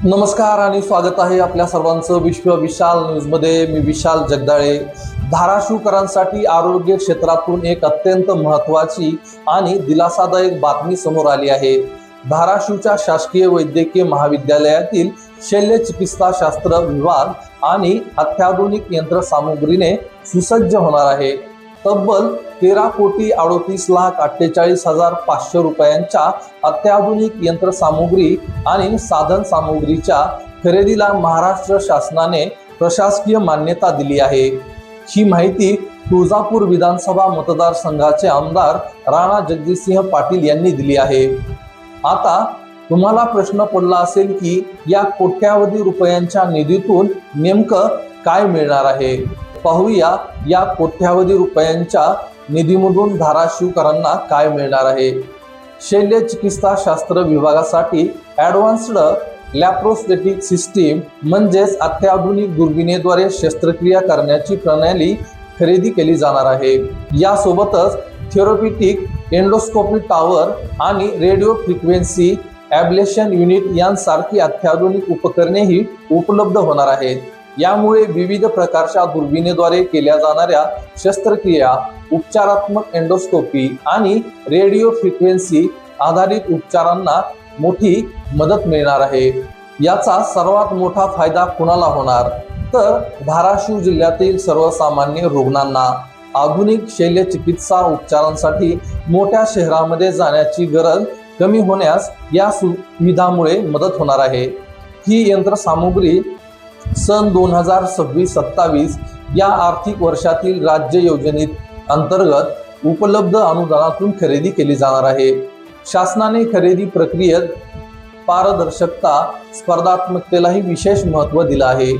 नमस्कार आणि स्वागत आहे आपल्या सर्वांचं विश्व विशाल न्यूजमध्ये। मी विशाल जगदाळे। धाराशिवकरांसाठी आरोग्य क्षेत्रातून एक अत्यंत महत्त्वाची आणि दिलासादायक बातमी समोर आली आहे। धाराशिवच्या शासकीय वैद्यकीय महाविद्यालयातील शल्यचिकित्साशास्त्र विभाग आणि अत्याधुनिक यंत्रसामुग्रीने सुसज्ज होणार आहे। तब्बल 13,38,48,500 रुपयांच्या अत्याधुनिक यंत्रसामुग्री आणि साधन सामुग्रीच्या खरेदीला महाराष्ट्र शासनाने प्रशासकीय मान्यता दिली आहे। ही माहिती तुळजापूर विधानसभा मतदारसंघाचे आमदार राणा जगजितसिंह पाटील यांनी दिली आहे। आता तुम्हाला प्रश्न पडला असेल की या कोट्यावधी रुपयांच्या निधीतून नेमकं काय मिळणार आहे। पाहूया या कोट्यावधी रुपयांच्या निधीमधून धाराशिवकरांना काय मिळणार आहे। शल्यचिकित्साशास्त्र विभागासाठी ॲडव्हान्स्ड लॅप्रोस्टेटिक सिस्टीम म्हणजेच अत्याधुनिक दुर्बिणीद्वारे शस्त्रक्रिया करण्याची प्रणाली खरेदी केली जाणार आहे। यासोबतच थेरोपिटिक एंडोस्कोपी टॉवर आणि रेडिओ फ्रिक्वेन्सी ॲब्लेशन युनिट यांसारखी अत्याधुनिक उपकरणेही उपलब्ध होणार आहेत। यामुळे विविध प्रकारच्या दुर्बिणीद्वारे केल्या जाणाऱ्या शस्त्रक्रिया, उपचारात्मक एंडोस्कोपी आणि रेडिओ फ्रिक्वेन्सी आधारित उपचारांना मोठी मदत मिळणार आहे। याचा सर्वात मोठा फायदा कुणाला होणार तर धाराशिव जिल्ह्यातील सर्वसामान्य रुग्णांना। आधुनिक शल्यचिकित्सा उपचारांसाठी मोठ्या शहरामध्ये जाण्याची गरज कमी होण्यास या सुविधामुळे मदत होणार आहे। ही यंत्रसामुग्री सन 2026-27 या आर्थिक वर्षातील राज्य योजनेत अंतर्गत उपलब्ध अनुदानातून खरेदी केली जाणार आहे। शासनाने खरेदी प्रक्रियेत पारदर्शकता, स्पर्धात्मकतेलाही विशेष महत्त्व दिलं आहे।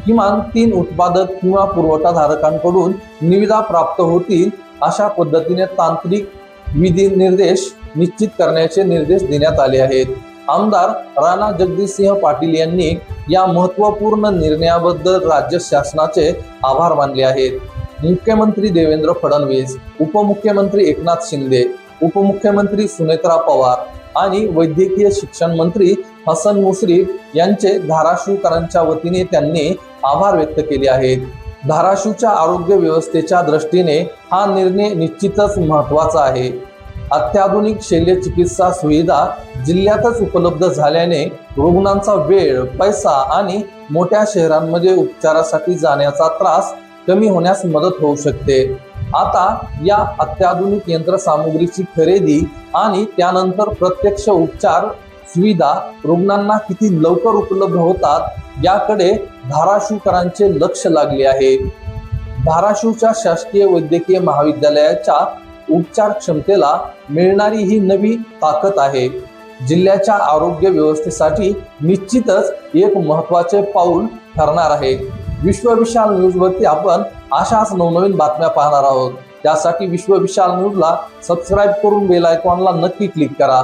किमान 3 उत्पादक किंवा पुरवठाधारकांकडून निविदा प्राप्त होतील अशा पद्धतीने तांत्रिक विधी निर्देश निश्चित करण्याचे निर्देश देण्यात आले आहेत। आमदार राणा जगजितसिंह पाटील यांनी या महत्त्वपूर्ण निर्णयाबद्दल राज्य शासनाचे आभार मानले आहेत। मुख्यमंत्री देवेंद्र फडणवीस, उपमुख्यमंत्री एकनाथ शिंदे, उपमुख्यमंत्री सुनेत्रा पवार आणि वैद्यकीय शिक्षण मंत्री हसन मुश्रीफ यांचे धाराशिवकरांच्या वतीने त्यांनी आभार व्यक्त केले आहेत। धाराशिवच्या आरोग्य व्यवस्थेच्या दृष्टीने हा निर्णय निश्चितच महत्त्वाचा आहे। अत्याधुनिक शल्यचिकित्सा सुविधा जिल्ह्यातच उपलब्ध झाल्याने रुग्णांचा वेळ, पैसा आणि मोठ्या शहरांमध्ये उपचारासाठी जाण्याचा त्रास कमी होण्यास मदत होऊ शकते। आता या अत्याधुनिक यंत्रसामुग्रीची खरेदी आणि त्यानंतर प्रत्यक्ष उपचार सुविधा रुग्णांना किती लवकर उपलब्ध होतात याकडे धाराशिवकरांचे लक्ष लागले आहे। धाराशिवच्या शासकीय वैद्यकीय महाविद्यालयाच्या उपचार क्षमतेला मिळणारी ही नवी ताकद आहे। जिल्ह्याच्या आरोग्य व्यवस्थेसाठी निश्चितच एक महत्त्वाचे पाऊल ठरणार आहे। विश्व विशाल न्यूजवरती आपण अशाच नवनवीन बातम्या पाहणार आहोत। त्यासाठी विश्व विशाल न्यूजला सबस्क्राईब करून बेल आयकॉनला नक्की क्लिक करा।